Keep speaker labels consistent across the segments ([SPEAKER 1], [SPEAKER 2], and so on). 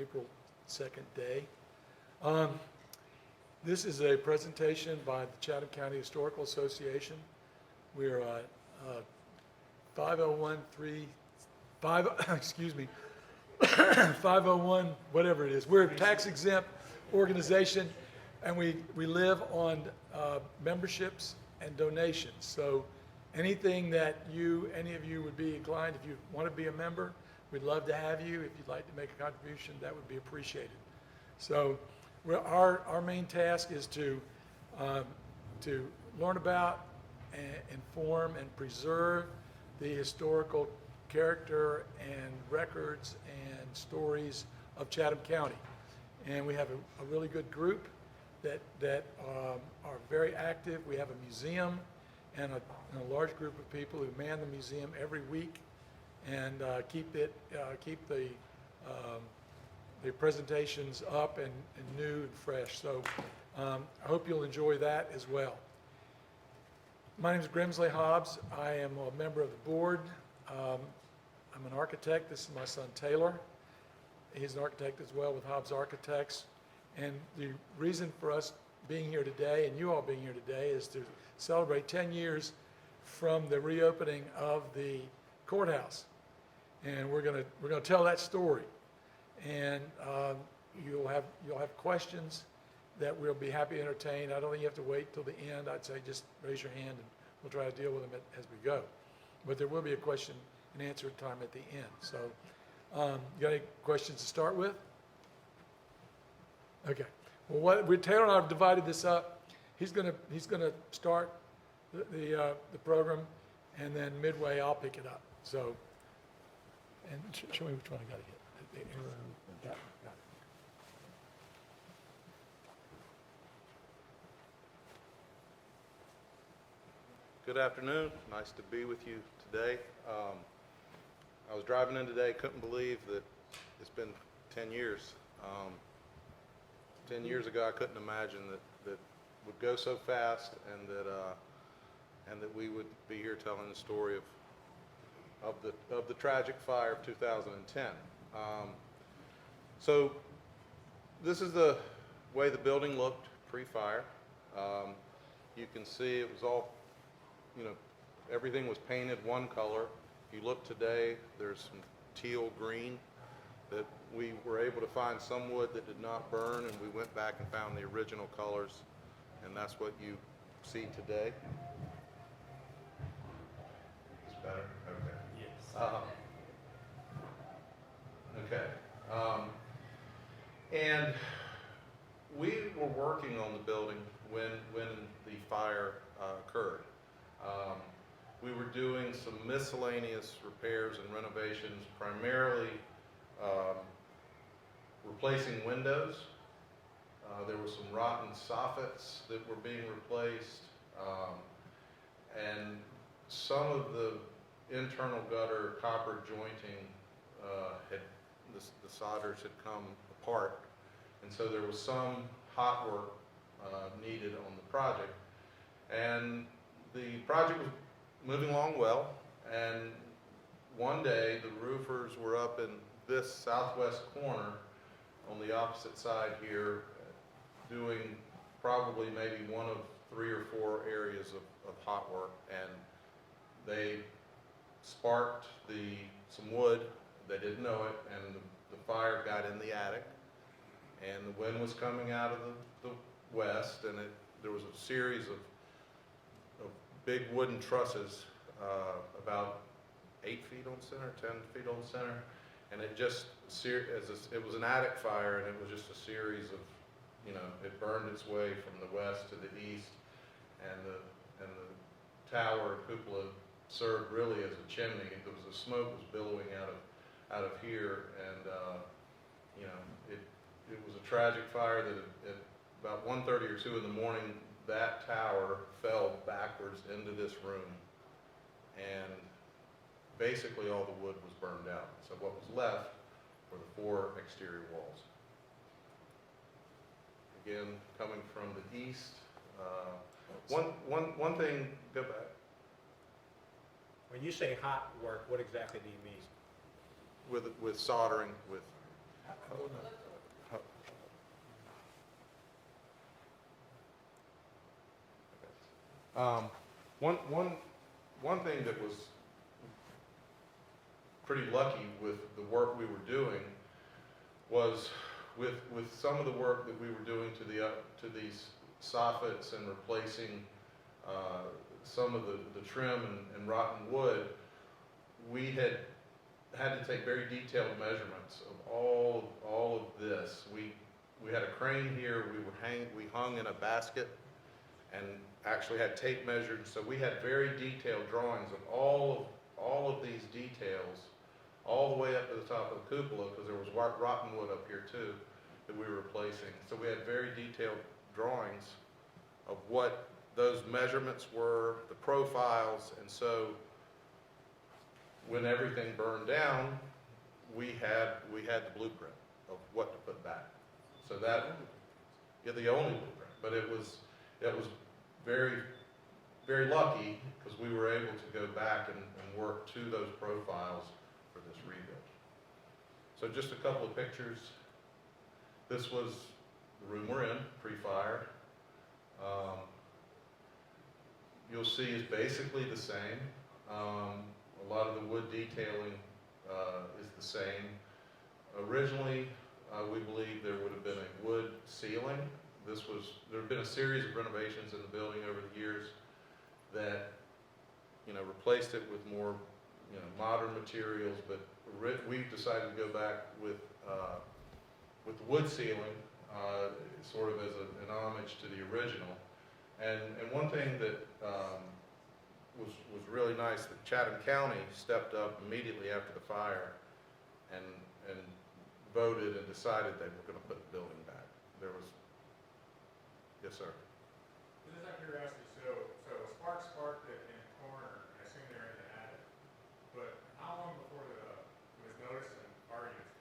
[SPEAKER 1] April 2nd day. This is a presentation by the Chatham County Historical Association. We're 501, whatever it is. We're a tax exempt organization, and we live on memberships and donations. So anything that any of you would be inclined, if you want to be a member, we'd love to have you. If you'd like to make a contribution, that would be appreciated. So our main task is to learn about, inform, and preserve the historical character and records and stories of Chatham County. And we have a really good group that are very active. We have a museum and a large group of people who man the museum every week and keep the presentations up and new and fresh. So I hope you'll enjoy that as well. My name is Grimsley Hobbs. I am a member of the board. I'm an architect. This is my son Taylor. He's an architect as well with Hobbs Architects. And the reason for us being here today, and you all being here today, is to celebrate 10 years from the reopening of the courthouse. And we're gonna tell that story. And you'll have questions that we'll be happy to entertain. I don't think you have to wait till the end. I'd say just raise your hand and we'll try to deal with them as we go. But there will be a question and answer time at the end. So you got any questions to start with? Okay. Well, Taylor and I have divided this up. He's gonna start the program, and then midway I'll pick it up. So, and show me which one I got to hit. Got it.
[SPEAKER 2] Good afternoon. Nice to be with you today. I was driving in today, couldn't believe that it's been 10 years. 10 years ago, I couldn't imagine that would go so fast, and that we would be here telling the story of the tragic fire of 2010. So this is the way the building looked pre-fire. You can see it was all, everything was painted one color. If you look today, there's some teal green that we were able to find some wood that did not burn, and we went back and found the original colors, and that's what you see today. Is this better? Okay.
[SPEAKER 3] Yes.
[SPEAKER 2] Okay. And we were working on the building when the fire occurred. We were doing some miscellaneous repairs and renovations, primarily replacing windows. There were some rotten soffits that were being replaced, and some of the internal gutter copper jointing the solders had come apart, and so there was some hot work needed on the project. And the project was moving along well, and one day the roofers were up in this southwest corner on the opposite side here doing probably maybe one of 3 or 4 areas of hot work, and they sparked some wood. They didn't know it, and the fire got in the attic, and the wind was coming out of the west, and there was a series of big wooden trusses about 8 feet on center, 10 feet on center, and it was an attic fire, and it was just a series of, it burned its way from the west to the east, and the tower cupola served really as a chimney. The smoke was billowing out of here, and it was a tragic fire that at about 1:30 or 2 in the morning, that tower fell backwards into this room, and basically all the wood was burned out. So what was left were the 4 exterior walls. Again, coming from the east, one thing, go back.
[SPEAKER 3] When you say hot work, what exactly do you mean?
[SPEAKER 2] With soldering, with I don't know. One thing that was pretty lucky with the work we were doing was with some of the work that we were doing to these soffits and replacing some of the trim and rotten wood, we had to take very detailed measurements of all of this. We had a crane here. We hung in a basket and actually had tape measured. So we had very detailed drawings of all of these details, all the way up to the top of the cupola, because there was rotten wood up here too that we were replacing. So we had very detailed drawings of what those measurements were, the profiles, and so when everything burned down, we had the blueprint of what to put back. So that, yeah, the only blueprint, but it was very, very lucky because we were able to go back and work to those profiles for this rebuild. So just a couple of pictures. This was the room we're in, pre-fire. You'll see is basically the same. A lot of the wood detailing is the same. Originally, we believe there would have been a wood ceiling. There have been a series of renovations in the building over the years that, replaced it with more, modern materials, but we've decided to go back with the wood ceiling, sort of as an homage to the original. And one thing that was really nice, that Chatham County stepped up immediately after the fire and voted and decided they were going to put the building back. There was, yes, sir.
[SPEAKER 3] Just out of curiosity, so sparks sparked it in the corner, I assume they're in the attic, but how long before it was noticed and fire units?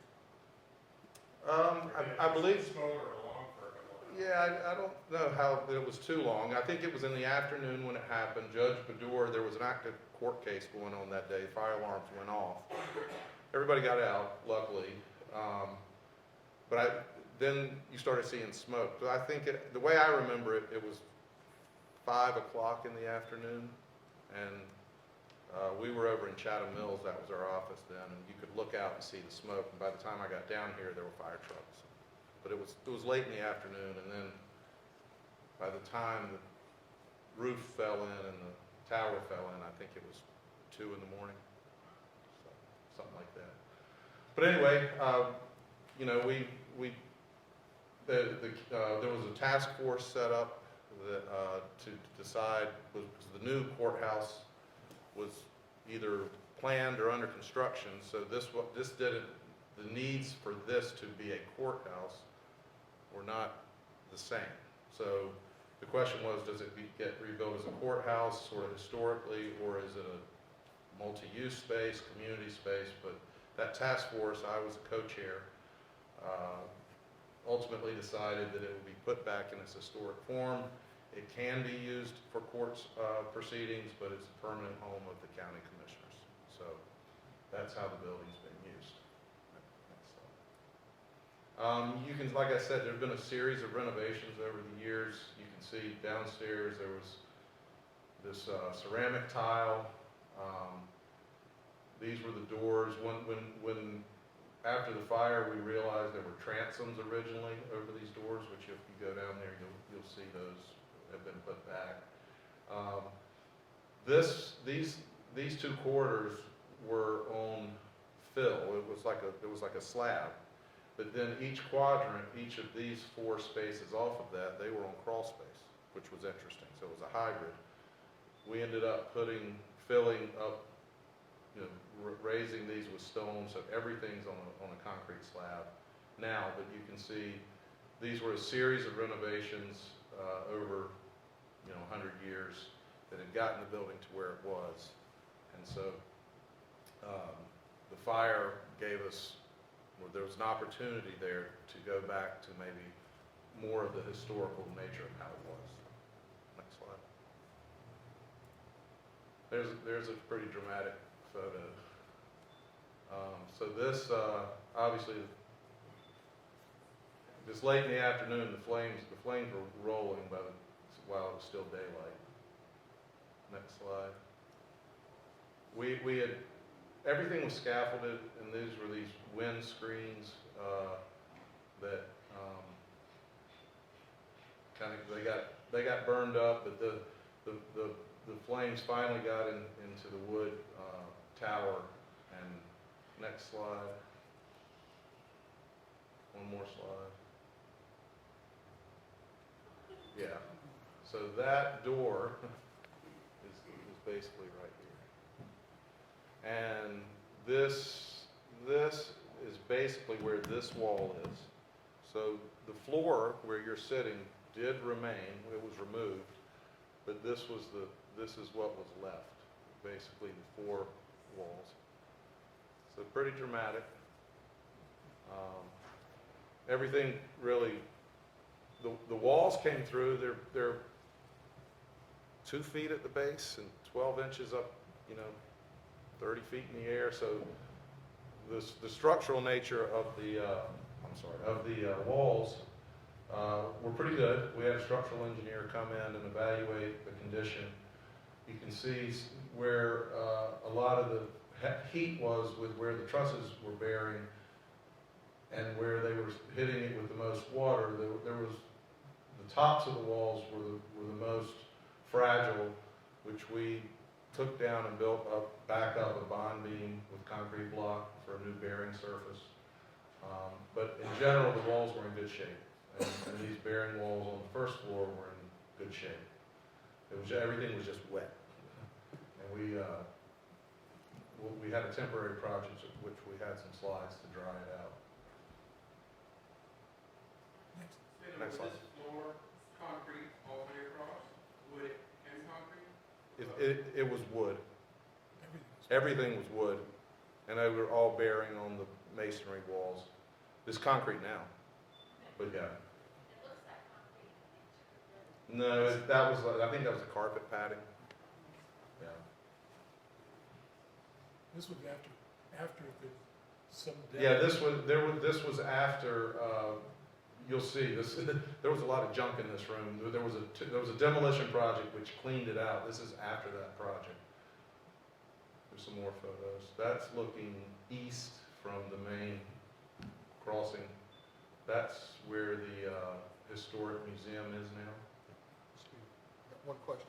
[SPEAKER 2] I believe.
[SPEAKER 3] Smoke or long for a couple of hours?
[SPEAKER 2] Yeah, I don't know how it was too long. I think it was in the afternoon when it happened. Judge Baddour, there was an active court case going on that day. Fire alarms went off. Everybody got out, luckily. But then you started seeing smoke. So I think the way I remember it, it was 5 o'clock in the afternoon, and we were over in Chatham Mills. That was our office then, and you could look out and see the smoke. And by the time I got down here, there were fire trucks. But it was late in the afternoon, and then by the time the roof fell in and the tower fell in, I think it was 2 in the morning, so, something like that. But anyway, there was a task force set up that, to decide, because the new courthouse was either planned or under construction. So the needs for this to be a courthouse were not the same. So the question was, does it get rebuilt as a courthouse, sort of historically, or is it a multi-use space, community space? But that task force, I was a co-chair, ultimately decided that it would be put back in its historic form. It can be used for courts proceedings, but it's a permanent home of the county commissioners. So that's how the building's been used. You can, like I said, there's been a series of renovations over the years. You can see downstairs there was this ceramic tile. These were the doors. When after the fire, we realized there were transoms originally over these doors, which if you go down there, you'll see those have been put back. These two corridors were on fill. It was like a slab. But then each quadrant, each of these 4 spaces off of that, they were on crawl space, which was interesting. So it was a hybrid. We ended up filling up, raising these with stone, so everything's on a concrete slab now. But you can see these were a series of renovations over 100 years that had gotten the building to where it was. And so the fire gave us, there was an opportunity there to go back to maybe more of the historical nature of how it was. Next slide. There's a pretty dramatic photo. So this, obviously, It's late in the afternoon, the flames were rolling while it was still daylight. Next slide. We had, everything was scaffolded, and these were these wind screens that kind of, they got burned up, but the flames finally got into the wood tower. And next slide. One more slide. Yeah. So that door is basically right here. And this is basically where this wall is. So the floor where you're sitting did remain, it was removed, but this is what was left, basically the 4 walls. So pretty dramatic. Everything really, the walls came through, they're 2 feet at the base and 12 inches up, 30 feet in the air. So the structural nature of the walls were pretty good. We had a structural engineer come in and evaluate the condition. You can see where a lot of the heat was with where the trusses were bearing and where they were hitting it with the most water. There was the tops of the walls were the most fragile, which we took down and built back up a bond beam with concrete block for a new bearing surface. But in general, the walls were in good shape, and these bearing walls on the first floor were in good shape. Everything was just wet, and we had a temporary project which we had some slides to dry it out. Next slide.
[SPEAKER 3] This floor, concrete all the way across, wood and concrete?
[SPEAKER 2] It was wood. Everything was wood, and they were all bearing on the masonry walls. It's concrete now, but yeah.
[SPEAKER 4] It looks like concrete.
[SPEAKER 2] No, I think that was a carpet padding. Yeah.
[SPEAKER 1] This was after some.
[SPEAKER 2] Yeah, this was after. You'll see this. There was a lot of junk in this room. There was a demolition project which cleaned it out. This is after that project. There's some more photos. That's looking east from the main crossing. That's where the historic museum is now.
[SPEAKER 5] Excuse me, got one question.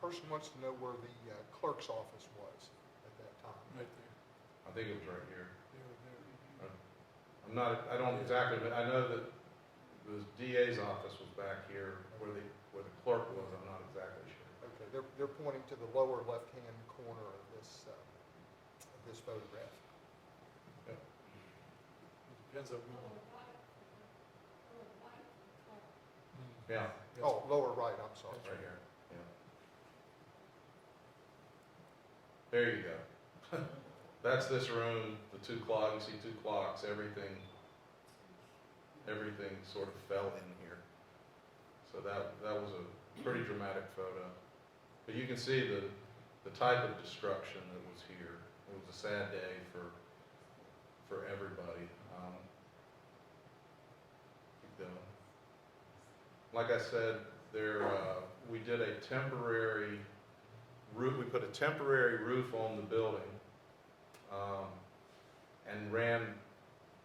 [SPEAKER 5] Person wants to know where the clerk's office was at that time.
[SPEAKER 1] Right there.
[SPEAKER 2] I think it was right here.
[SPEAKER 1] There.
[SPEAKER 2] I don't exactly, but I know that the DA's office was back here where the clerk was. I'm not exactly sure.
[SPEAKER 5] Okay, they're pointing to the lower left-hand corner of this photograph.
[SPEAKER 1] It depends on
[SPEAKER 2] Yeah,
[SPEAKER 5] Oh, lower right, I'm sorry.
[SPEAKER 2] it's right here. Yeah. There you go. That's this room, the 2 clocks. You see 2 clocks. Everything sort of fell in here. So that was a pretty dramatic photo. But you can see the type of destruction that was here. It was a sad day for everybody. Keep going. Like I said, we did a temporary roof. We put a temporary roof on the building. And ran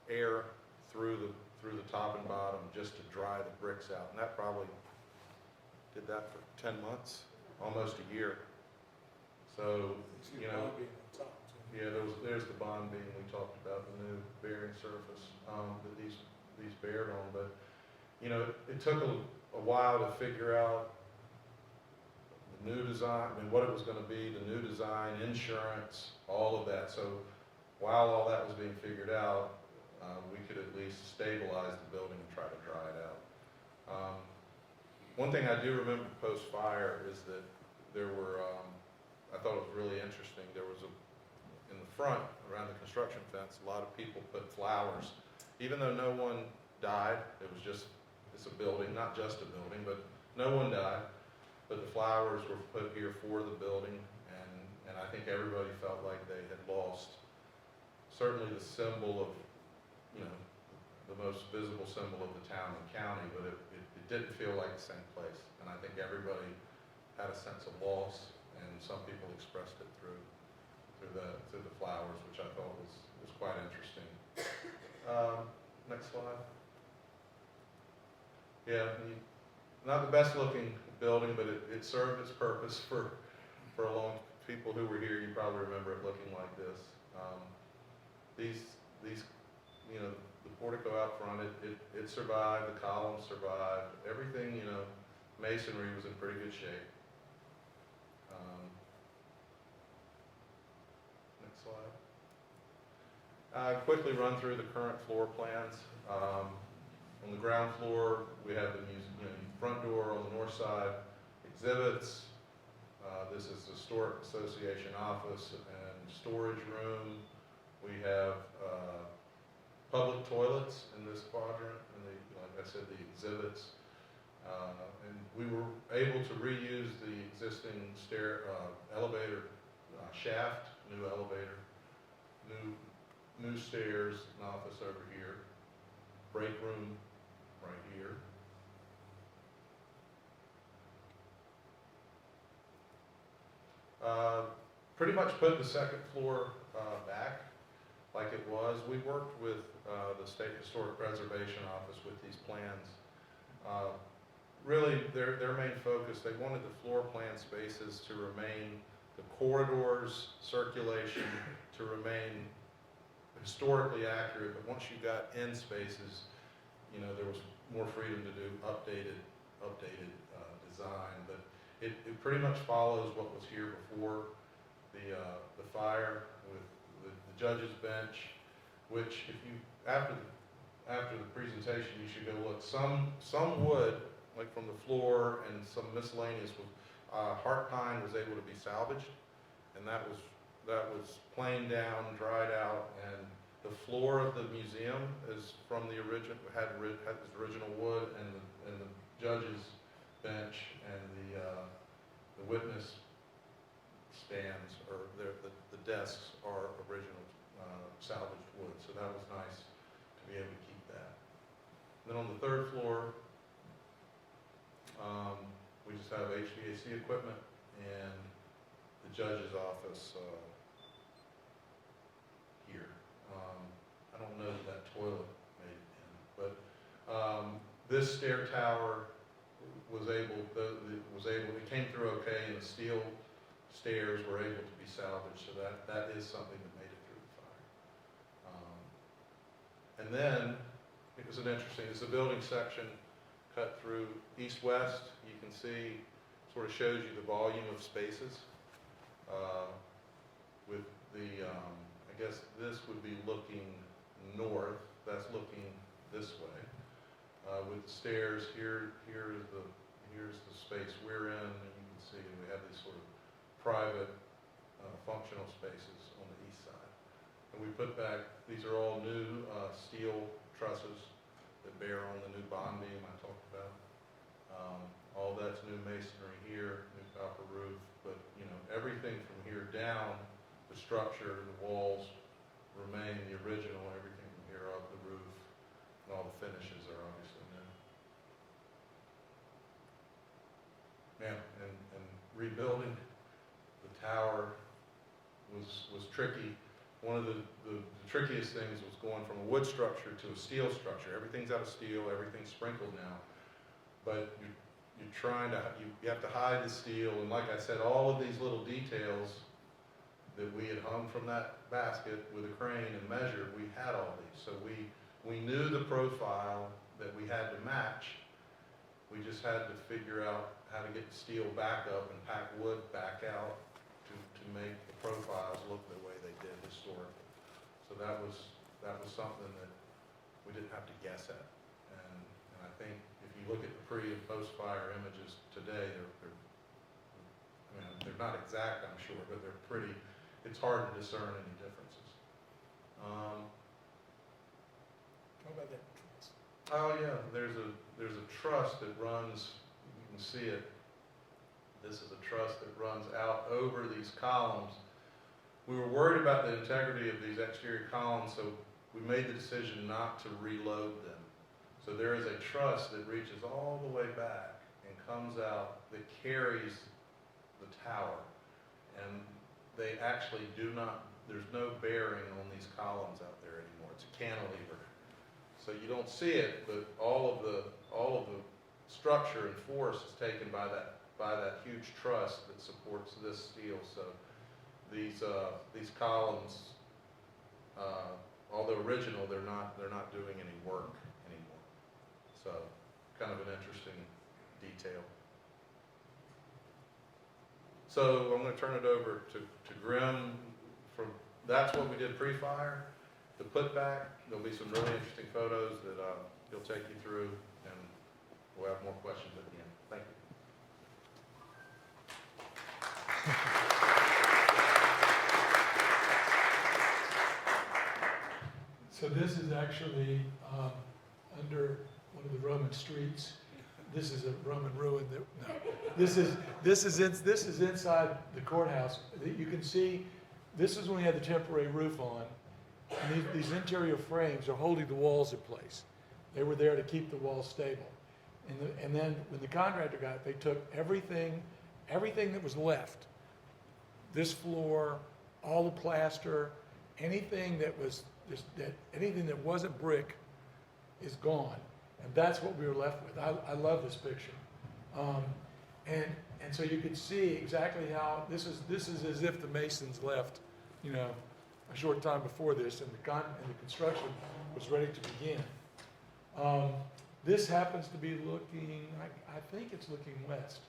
[SPEAKER 2] air through the top and bottom just to dry the bricks out. And that probably did that for 10 months, almost a year. So, yeah, there's the bond beam we talked about, the new bearing surface that these bared on. But, it took a while to figure out the new design, what it was going to be, the new design, insurance, all of that. So while all that was being figured out, we could at least stabilize the building and try to dry it out. One thing I do remember post-fire is that there were, I thought it was really interesting, there was in the front, around the construction fence, a lot of people put flowers. Even though no one died, it's a building, not just a building, but no one died. But the flowers were put here for the building, and I think everybody felt like they had lost certainly the symbol of, the most visible symbol of the town and county, but it didn't feel like the same place. And I think everybody had a sense of loss, and some people expressed it through the flowers, which I thought was quite interesting. Next slide. Yeah, not the best looking building, but it served its purpose for a long. People who were here, you probably remember it looking like this. These, you know, the portico out front, it survived. The columns survived. Everything, you know, masonry was in pretty good shape. Next slide. Quickly run through the current floor plans. On the ground floor, we have the front door on the north side, exhibits. This is the Historic Association office and storage room. We have public toilets in this quadrant, and like I said, the exhibits. And we were able to reuse the existing elevator shaft, new elevator, new stairs, an office over here, break room right here. Pretty much put the second floor back like it was. We worked with the State Historic Preservation Office with these plans. Really, their main focus, they wanted the floor plan spaces to remain, the corridors, circulation, to remain historically accurate, but once you got in spaces, you know, there was more freedom to do updated design, but it pretty much follows what was here before. The fire with the judge's bench, which if you, after the presentation, you should go look. Some wood, like from the floor, and some miscellaneous wood, heart pine was able to be salvaged, and that was planed down, dried out, and the floor of the museum is from the original, had this original wood, and the judge's bench and the witness stands, or the desks are original salvaged wood, so that was nice to be able to keep that. Then on the third floor, we just have HVAC equipment and the judge's office here. I don't know that toilet made it in, but this stair tower it came through okay, and the steel stairs were able to be salvaged, so that is something that made it through the fire. And then, it was it's a building section cut through east-west. You can see, sort of shows you the volume of spaces. With the, I guess this would be looking north, that's looking this way. With the stairs, here's the space we're in, and you can see we have these sort of private functional spaces on the east side. And we put back, these are all new steel trusses that bear on the new bond beam I talked about. All that's new masonry here, new copper roof, but you know, everything from here down, the structure, the walls remain the original, everything from here up, the roof, and all the finishes are obviously new. Yeah, and rebuilding the tower was tricky. One of the trickiest things was going from a wood structure to a steel structure. Everything's out of steel, everything's sprinkled now, but you're trying to, you have to hide the steel, and like I said, all of these little details that we had hung from that basket with a crane and measured, we had all these. So we knew the profile that we had to match. We just had to figure out how to get the steel back up and pack wood back out to make the profiles look the way they did historically. So that was something that we didn't have to guess at. And I think if you look at the pre and post fire images today, they're not exact, I'm sure, but they're pretty, it's hard to discern any differences.
[SPEAKER 1] What about that truss?
[SPEAKER 2] Oh yeah, there's a truss that runs, you can see it. This is a truss that runs out over these columns. We were worried about the integrity of these exterior columns, so we made the decision not to reload them. So there is a truss that reaches all the way back and comes out that carries the tower. And they actually do not, there's no bearing on these columns out there anymore. It's a cantilever. So you don't see it, but all of the structure and force is taken by that huge truss that supports this steel. So these columns, although original, they're not doing any work anymore. So kind of an interesting detail. So I'm going to turn it over to Grim. That's what we did pre-fire. The putback, there'll be some really interesting photos that he'll take you through, and we'll have more questions at the end. Thank you.
[SPEAKER 1] So this is actually under one of the Roman streets. This is a Roman ruin. This is inside the courthouse. You can see this is when we had the temporary roof on. And these interior frames are holding the walls in place. They were there to keep the walls stable. And then when the contractor got it, they took everything that was left, this floor, all the plaster, anything that wasn't brick is gone. And that's what we were left with. I love this picture. And so you can see exactly how this is as if the masons left, a short time before this, and the construction was ready to begin. This happens to be looking, I think it's looking west.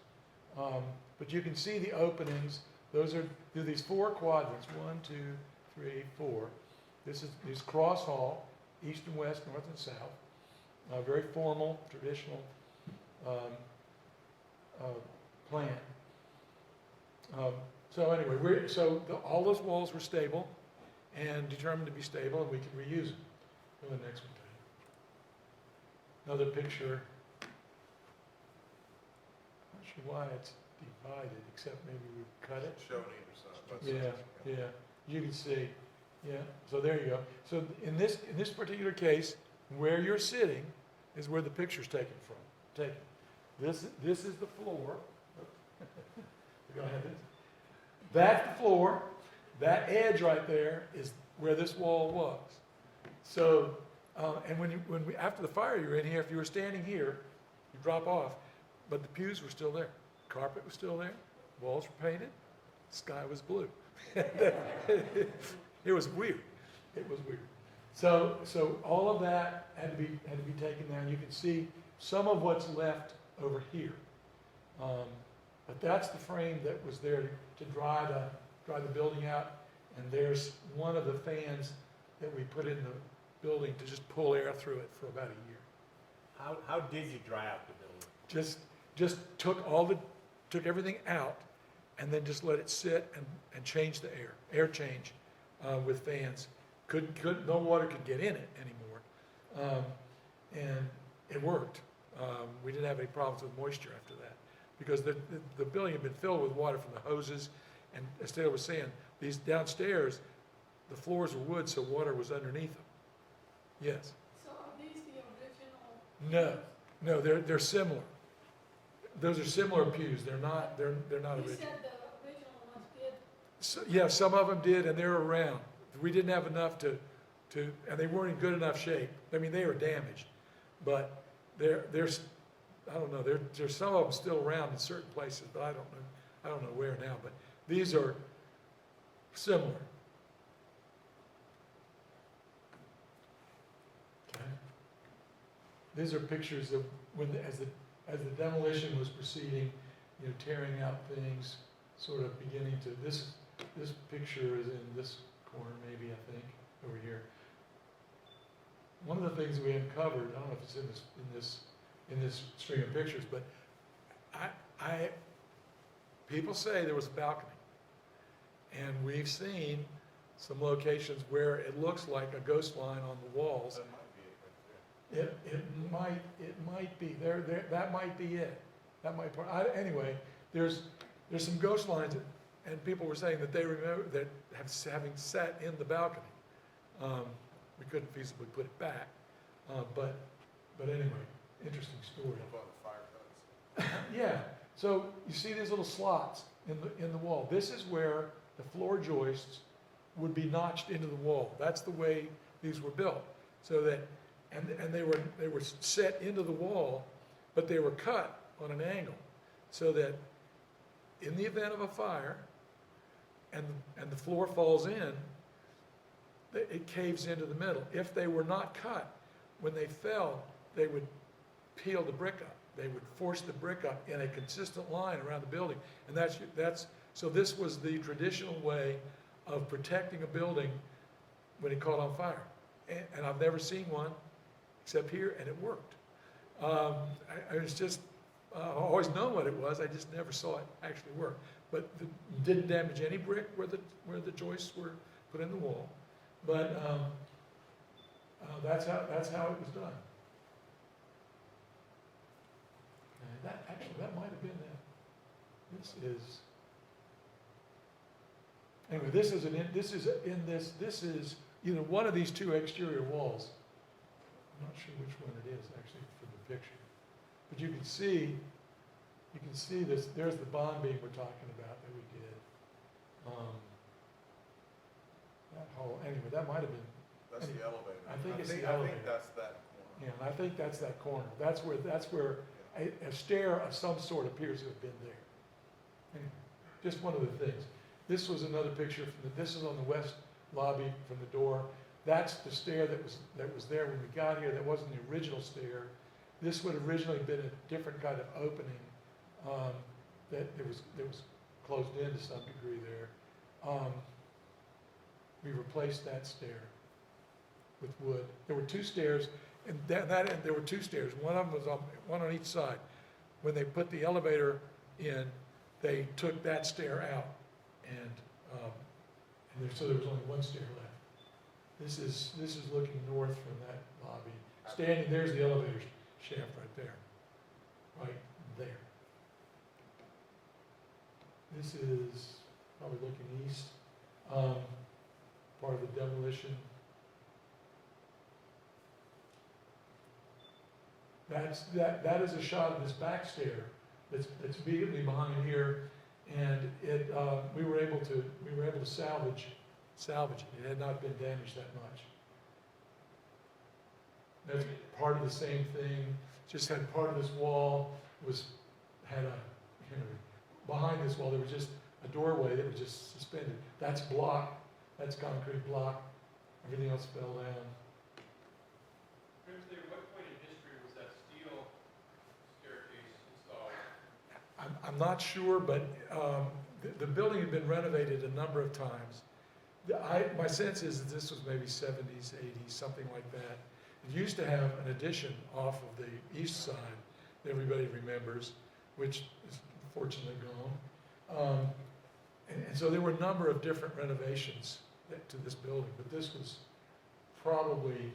[SPEAKER 1] But you can see the openings. Those are these four quadrants, 1, 2, 3, 4. This is cross hall, east and west, north and south. Very formal, traditional plan. So anyway, all those walls were stable and determined to be stable, and we could reuse them. Go to the next one, Another picture. Not sure why it's divided, except maybe we cut it.
[SPEAKER 2] Show on either side.
[SPEAKER 1] Yeah. You can see. Yeah. So there you go. So in this particular case, where you're sitting is where the picture's taken from. This is the floor. Go ahead. That's the floor. That edge right there is where this wall was. So, and after the fire, you were in here. If you were standing here, you drop off, but the pews were still there. Carpet was still there. Walls were painted. Sky was blue. It was weird. It was weird. So all of that had to be taken down. You can see some of what's left over here. But that's the frame that was there to dry the building out. And there's one of the fans that we put in the building to just pull air through it for about a year.
[SPEAKER 6] How did you dry out the building?
[SPEAKER 1] Just took everything out and then just let it sit and change the air change with fans. No water could get in it anymore. And it worked. We didn't have any problems with moisture after that because the building had been filled with water from the hoses. And as Taylor was saying, these downstairs, the floors were wood, so water was underneath them. Yes.
[SPEAKER 4] So are these the original?
[SPEAKER 1] No, they're similar. Those are similar pews. They're not
[SPEAKER 4] You
[SPEAKER 1] original.
[SPEAKER 4] said the original ones did.
[SPEAKER 1] So, yeah, some of them did, and they're around. We didn't have enough to, and they weren't in good enough shape. I mean, they were damaged, but there's, I don't know. There's some of them still around in certain places, but I don't know where now. But these are similar. Okay. These are pictures of as the demolition was proceeding, tearing out things, sort of beginning to this picture is in this corner, maybe, I think, over here. One of the things we uncovered, I don't know if it's in this string of pictures, but people say there was a balcony, and we've seen some locations where it looks like a ghost line on the walls.
[SPEAKER 2] That might be it right there.
[SPEAKER 1] It might be there. That might be it. That might. Anyway, there's some ghost lines, and people were saying that they remember that having sat in the balcony. we couldn't feasibly put it back. But anyway, interesting story. Yeah, so you see these little slots in the wall. This is where the floor joists would be notched into the wall. That's the way these were built. So that, and they were set into the wall, but they were cut on an angle, so that in the event of a fire, and the floor falls in, it caves into the middle. If they were not cut, when they fell, they would peel the brick up. They would force the brick up in a consistent line around the building. And so this was the traditional way of protecting a building when it caught on fire. And I've never seen one except here, and it worked. I was just, I've always known what it was, I just never saw it actually work. But it didn't damage any brick where the joists were put in the wall. But that's how it was done. And that might have been that. Anyway, this is either one of these two exterior walls. I'm not sure which one it is actually from the picture. But you can see this, there's the bond beam we're talking about that we did. That hole, anyway, that might have been.
[SPEAKER 2] That's the elevator.
[SPEAKER 1] I think it's the elevator.
[SPEAKER 2] I think that's that corner.
[SPEAKER 1] Yeah, and I think that's that corner. That's where a stair of some sort appears to have been there. Anyway, just one of the things. This was another picture this is on the west lobby from the door. That's the stair that was there when we got here. That wasn't the original stair. This would have originally been a different kind of opening that was closed in to some degree there. We replaced that stair with wood. There were two stairs, and that end there were two stairs. One of them was one on each side. When they put the elevator in, they took that stair out, and so there was only one stair left. This is looking north from that lobby. Standing there's the elevator shaft right there, right there. This is probably looking east. Part of the demolition. That is a shot of this back stair that's immediately behind here, and we were able to salvage it. It had not been damaged that much. That's part of the same thing. Just had part of this wall behind this wall there was just a doorway that was just suspended. That's block. That's concrete block. Everything else fell down.
[SPEAKER 3] Grimsley, at what point in history was that steel staircase installed?
[SPEAKER 1] I'm not sure, but the building had been renovated a number of times. My sense is that this was maybe 70s, 80s, something like that. It used to have an addition off of the east side that everybody remembers, which is fortunately gone. And so there were a number of different renovations to this building, but this was probably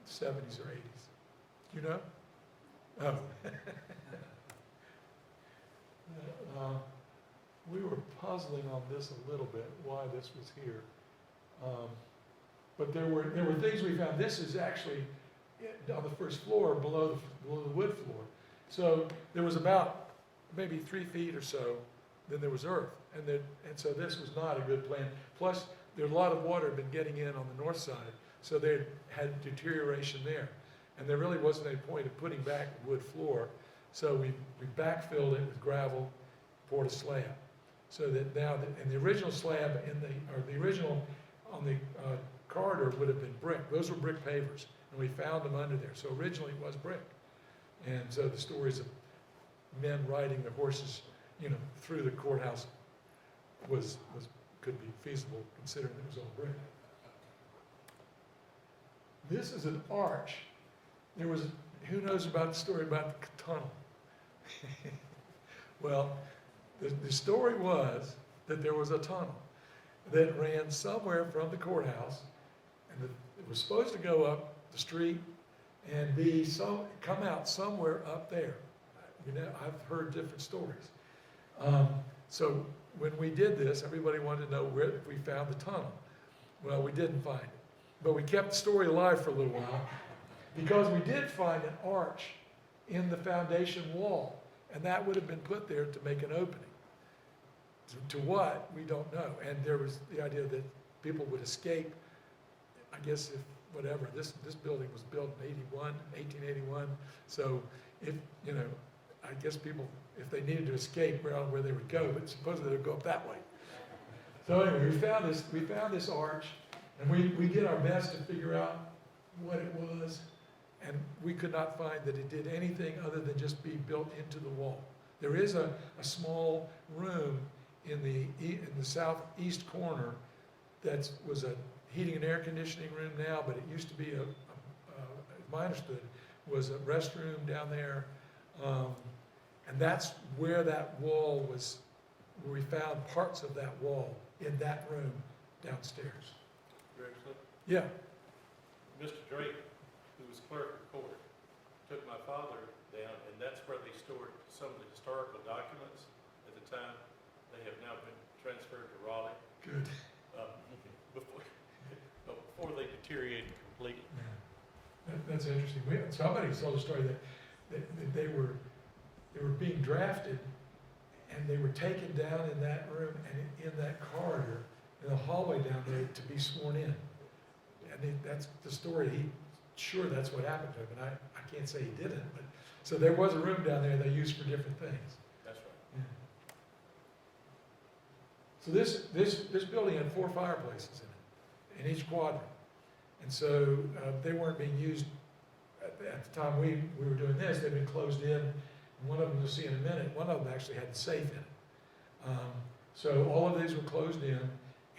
[SPEAKER 1] 70s or 80s. Do you know? Oh. We were puzzling on this a little bit, why this was here. But there were things we found. This is actually on the first floor below the wood floor. So there was about maybe 3 feet or so, then there was earth. And so this was not a good plan. Plus, a lot of water had been getting in on the north side, so they had deterioration there. And there really wasn't any point of putting back the wood floor. So we backfilled it with gravel, poured a slab. So that now, and the original slab on the corridor would have been brick. Those were brick pavers, and we found them under there. So originally it was brick. And so the stories of men riding their horses, through the courthouse could be feasible, considering it was all brick. This is an arch. Who knows about the story about the tunnel? Well, the story was that there was a tunnel that ran somewhere from the courthouse, and it was supposed to go up the street and come out somewhere up there. I've heard different stories. So when we did this, everybody wanted to know if we found the tunnel. Well, we didn't find it. but we kept the story alive for a little while because we did find an arch in the foundation wall, and that would have been put there to make an opening. To what, we don't know. And there was the idea that people would escape, I guess if, whatever, this building was built in 1881, so if, you know, I guess people, if they needed to escape, I don't know where they would go, but supposedly they'd go up that way. So anyway, we found this arch, and we did our best to figure out what it was, and we could not find that it did anything other than just be built into the wall. There is a small room in the southeast corner that was a heating and air conditioning room now, but it used to be as I understood, was a restroom down there, and that's where that wall was, where we found parts of that wall in that room downstairs.
[SPEAKER 6] Grimsley,
[SPEAKER 1] Yeah,
[SPEAKER 6] Mr. Drake, who was clerk of court, took my father down, and that's where they stored some of the historical documents at the time. They have now been transferred to Raleigh,
[SPEAKER 1] good.
[SPEAKER 6] before they deteriorated completely.
[SPEAKER 1] Yeah. That's interesting. Somebody told a story that they were being drafted, and they were taken down in that room and in that corridor, in the hallway down there, to be sworn in. And that's the story. Sure, that's what happened to him, and I can't say he didn't, but, so there was a room down there they used for different things.
[SPEAKER 6] That's right.
[SPEAKER 1] Yeah. So this building had 4 fireplaces in it, in each quadrant. And so they weren't being used at the time we were doing this. They'd been closed in. And one of them you'll see in a minute, one of them actually had a safe in it. So all of these were closed in,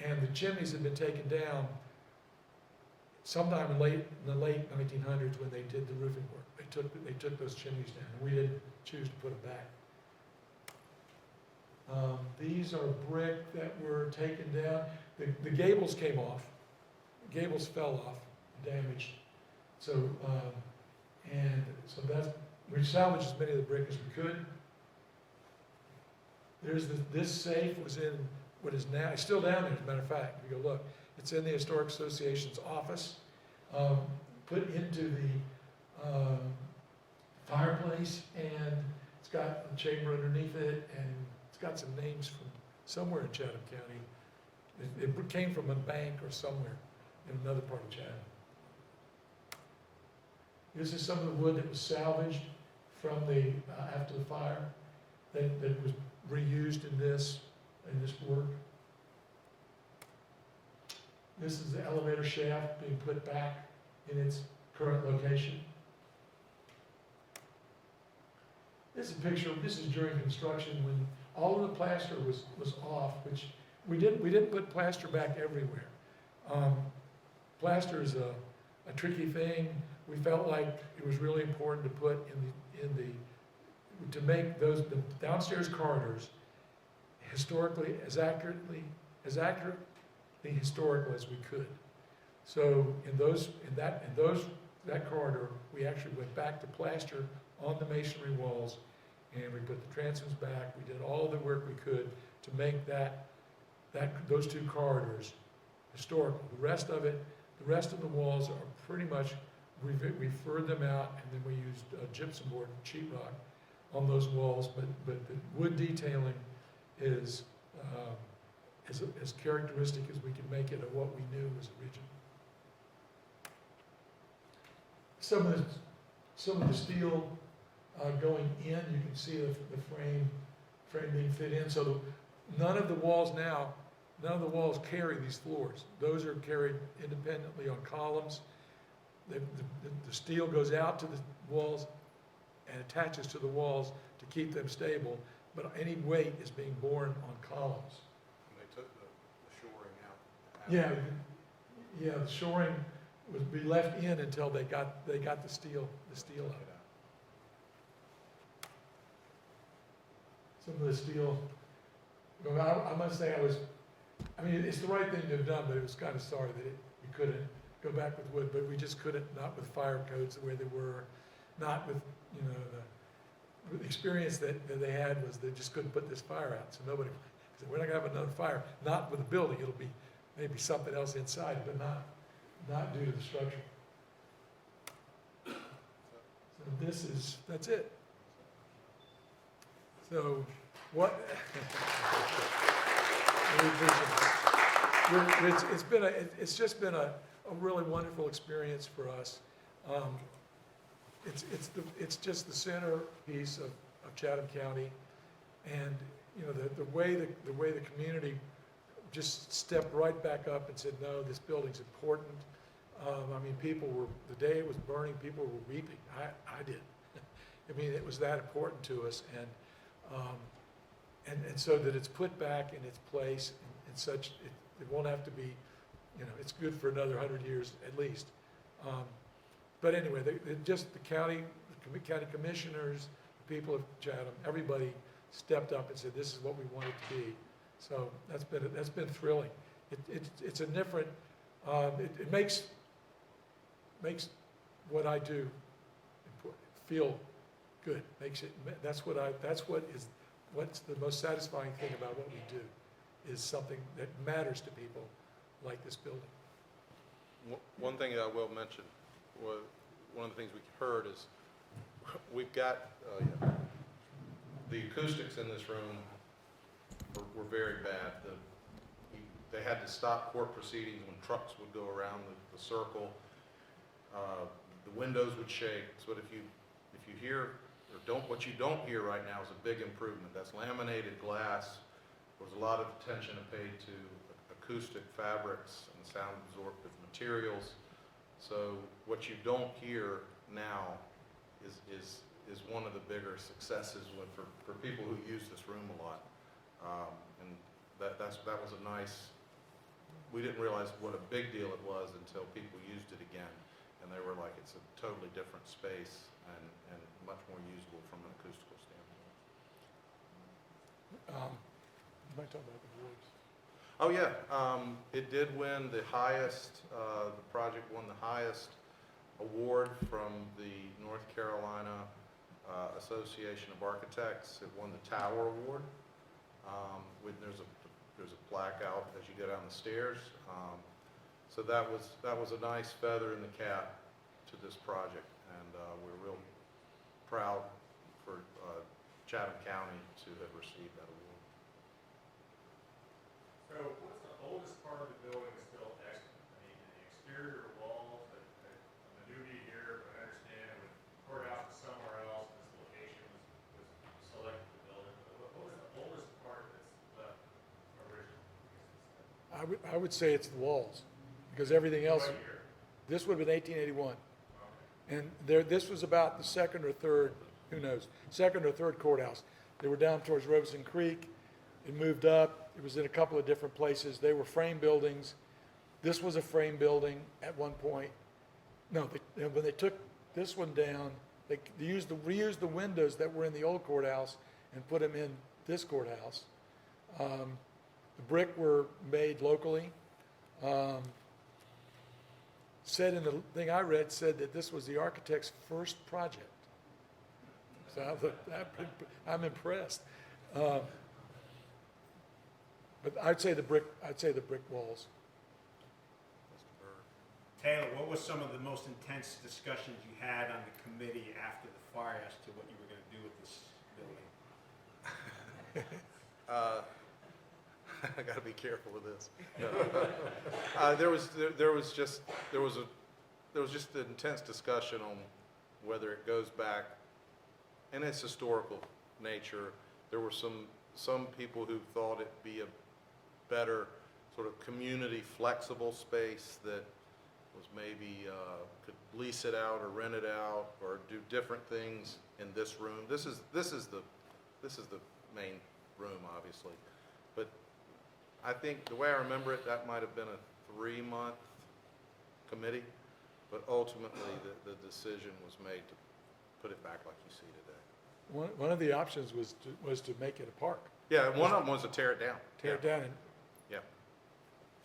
[SPEAKER 1] and the chimneys had been taken down sometime in the late 1900s when they did the roofing work. They took those chimneys down, and we didn't choose to put them back. These are brick that were taken down. The gables came off. The gables fell off, damaged. So, we salvaged as many of the brick as we could. This safe was in what is now, it's still down there, as a matter of fact. If you go look, it's in the Historic Association's office, put into the fireplace, and it's got a chamber underneath it, and it's got some names from somewhere in Chatham County. It came from a bank or somewhere in another part of Chatham. This is some of the wood that was salvaged from after the fire that was reused in this work. This is the elevator shaft being put back in its current location. This is a picture. This is during construction when all of the plaster was off, which we didn't put plaster back everywhere. Plaster is a tricky thing. We felt like it was really important to put to make the downstairs corridors historically as accurately historical as we could. So that corridor, we actually went back to plaster on the masonry walls, and we put the transoms back. We did all the work we could to make those 2 corridors historical. The rest of the walls are pretty much, we furred them out, and then we used gypsum board and sheetrock on those walls, but the wood detailing is as characteristic as we could make it of what we knew was original. Some of the steel going in, you can see the frame being fit in. So none of the walls carry these floors. Those are carried independently on columns. The steel goes out to the walls and attaches to the walls to keep them stable, but any weight is being borne on columns.
[SPEAKER 2] And they took the shoring out.
[SPEAKER 1] Yeah, the shoring would be left in until they got the steel out. Some of the steel, I must say it's the right thing to have done, but it was kind of sorry that we couldn't go back with wood, but we just couldn't, not with fire codes the way they were, not with, the experience that they had was they just couldn't put this fire out. So nobody said, we're not gonna have another fire, not with a building, it'll be maybe something else inside, but not not due to the structure. So that's it. So what? It's just been a really wonderful experience for us. It's just the centerpiece of Chatham County, and you know the way the community just stepped right back up and said, no, this building's important. I mean, the day it was burning, people were weeping. I did. I mean, it was that important to us, and so that it's put back in its place and such, it won't have to be, you know, it's good for another 100 years at least. But anyway, just the county commissioners, the people of Chatham, everybody stepped up and said, this is what we want it to be. So that's been thrilling. It's a different, it makes what I do feel good. What's the most satisfying thing about what we do is something that matters to people like this building.
[SPEAKER 2] One thing that I will mention, one of the things we heard is we've got the acoustics in this room were very bad. They had to stop court proceedings when trucks would go around the circle. The windows would shake. So if you hear what you don't hear right now is a big improvement. That's laminated glass. There was a lot of attention paid to acoustic fabrics and sound absorptive materials. So what you don't hear now is one of the bigger successes for people who use this room a lot. And that was a nice. We didn't realize what a big deal it was until people used it again, and they were like, it's a totally different space and much more usable from an acoustical standpoint.
[SPEAKER 1] You might talk about the awards.
[SPEAKER 2] Oh yeah, it did win the highest. The project won the highest award from the North Carolina Association of Architects. It won the Tower Award. There's a plaque out as you go down the stairs. So that was a nice feather in the cap to this project, and we're real proud for Chatham County to have received that award.
[SPEAKER 3] So what's the oldest part of the building that's still excellent? I mean, the exterior walls, I'm a newbie here, but I understand with courthouse is somewhere else, this location was selected for the building. But what was the oldest part that's left originally?
[SPEAKER 1] I would say it's the walls, because everything else,
[SPEAKER 3] What year?
[SPEAKER 1] this would have been 1881.
[SPEAKER 3] Okay.
[SPEAKER 1] And this was about the second or third, who knows, second or third courthouse. They were down towards Robeson Creek. It moved up. It was in a couple of different places. They were frame buildings. This was a frame building at one point. No, when they took this one down, they reused the windows that were in the old courthouse and put them in this courthouse. The brick were made locally. Said in the thing I read, said that this was the architect's first project. So I'm impressed. But I'd say the brick walls.
[SPEAKER 7] Taylor, what was some of the most intense discussions you had on the committee after the fire as to what you were going to do with this building?
[SPEAKER 2] I got to be careful with this. There was just an intense discussion on whether it goes back in its historical nature. There were some people who thought it'd be a better sort of community flexible space that was maybe could lease it out or rent it out or do different things in this room. This is the main room, obviously, but I think the way I remember it, that might have been a 3-month committee, but ultimately the decision was made to put it back like you see today.
[SPEAKER 1] One of the options was to make it a park.
[SPEAKER 2] Yeah, one of them was to tear it down.
[SPEAKER 1] Tear it down and
[SPEAKER 2] Yeah.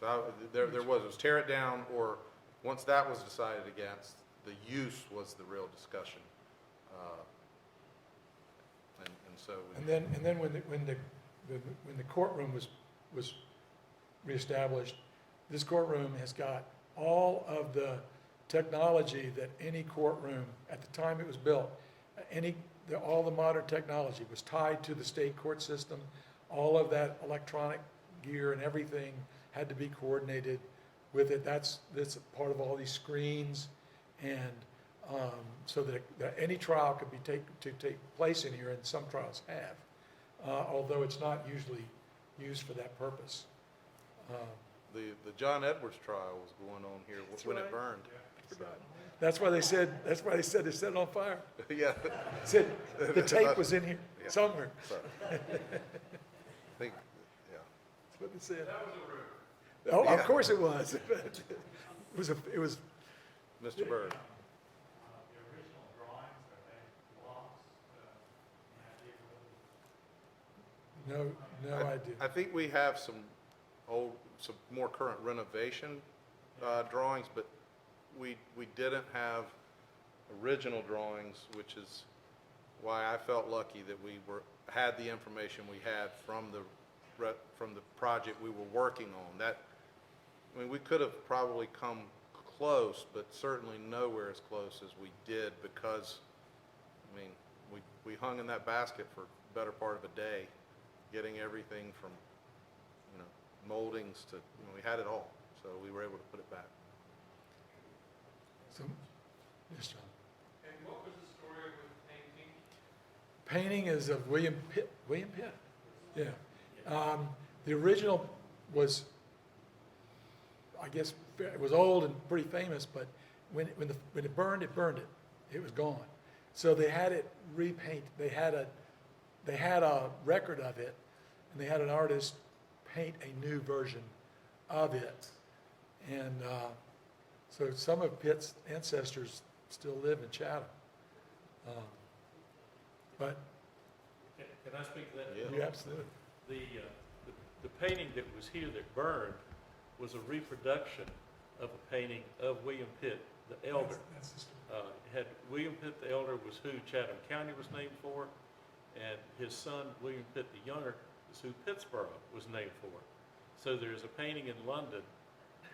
[SPEAKER 2] So it was tear it down, or once that was decided against, the use was the real discussion. And so.
[SPEAKER 1] And then when the courtroom was reestablished, this courtroom has got all of the technology that any courtroom, at the time it was built, all the modern technology was tied to the state court system. All of that electronic gear and everything had to be coordinated with it. That's part of all these screens, and so that any trial could be take place in here, and some trials have, although it's not usually used for that purpose.
[SPEAKER 2] The John Edwards trial was going on here when it burned. So,
[SPEAKER 1] That's why they said they set it on fire.
[SPEAKER 2] yeah.
[SPEAKER 1] Said the tape was in here
[SPEAKER 2] Yeah.
[SPEAKER 1] somewhere.
[SPEAKER 2] So, I think, yeah.
[SPEAKER 1] That's what they said.
[SPEAKER 3] That was a rumor.
[SPEAKER 1] Oh, of
[SPEAKER 2] Yeah.
[SPEAKER 1] course it was. It was.
[SPEAKER 2] Mr. Bird.
[SPEAKER 3] The original drawings, are they lost?
[SPEAKER 1] No idea.
[SPEAKER 2] I think we have some more current renovation drawings, but we didn't have original drawings, which is why I felt lucky that we had the information we had from the project we were working on. I mean, we could have probably come close, but certainly nowhere as close as we did, because, I mean, we hung in that basket for the better part of a day, getting everything from, moldings to, we had it all, so we were able to put it back.
[SPEAKER 1] So, yes, John.
[SPEAKER 3] And what was the story with painting?
[SPEAKER 1] Painting is of William Pitt. William Pitt. Yeah. The original was, I guess, it was old and pretty famous, but when it burned, it burned it. It was gone. So they had it repaint. They had a record of it, and they had an artist paint a new version of it. And so some of Pitt's ancestors still live in Chatham. But
[SPEAKER 6] Can I speak to that?
[SPEAKER 2] Yeah.
[SPEAKER 1] you absolutely.
[SPEAKER 6] The painting that was here that burned was a reproduction of a painting of William Pitt, the elder.
[SPEAKER 1] That's the story.
[SPEAKER 6] Had William Pitt the elder was who Chatham County was named for, and his son, William Pitt the younger, is who Pittsboro was named for. So there's a painting in London